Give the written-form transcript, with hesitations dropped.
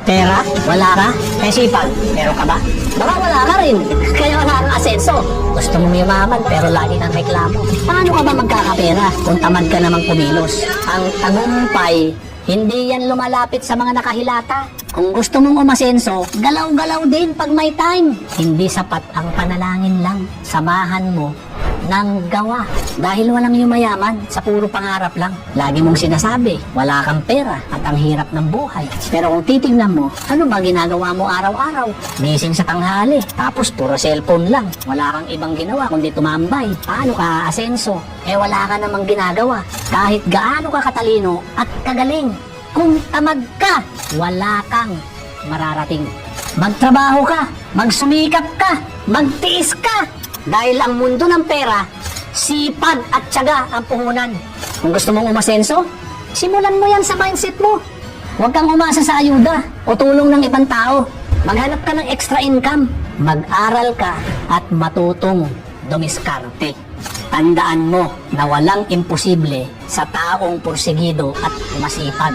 Pera? Wala ka? Eh sipag, meron ka ba? Baka wala ka rin, kaya wala kang asenso. Gusto mong yumaman pero lagi kang reklamo. Paano ka ba magkakapera kung tamad ka namang kumilos? Ang tagumpay, hindi yan lumalapit sa mga nakahilata. Kung gusto mong umasenso, galaw-galaw din pag may time. Hindi sapat ang panalangin lang. Samahan mo ng gawa. Dahil walang yumayaman sa puro pangarap lang. Lagi mong sinasabi, wala kang pera at ang hirap ng buhay. Pero kung titignan mo, ano ba ginagawa mo araw-araw? Gising sa tanghali, tapos puro cellphone lang. Wala kang ibang ginawa kundi tumambay. Paano ka aasenso? Eh wala ka namang ginagawa. Kahit gaano ka katalino at kagaling. Kung tamad ka, wala kang mararating. Magtrabaho ka, magsumikap ka, magtiis ka. Dahil ang mundo ng pera, sipag at tiyaga ang puhunan. Kung gusto mong umasenso, simulan mo yan sa mindset mo. Huwag kang umasa sa ayuda o tulong ng ibang tao. Maghanap ka ng extra income. Mag-aral ka at matutong dumiskarte. Tandaan mo na walang imposible sa taong porsigido at masipag.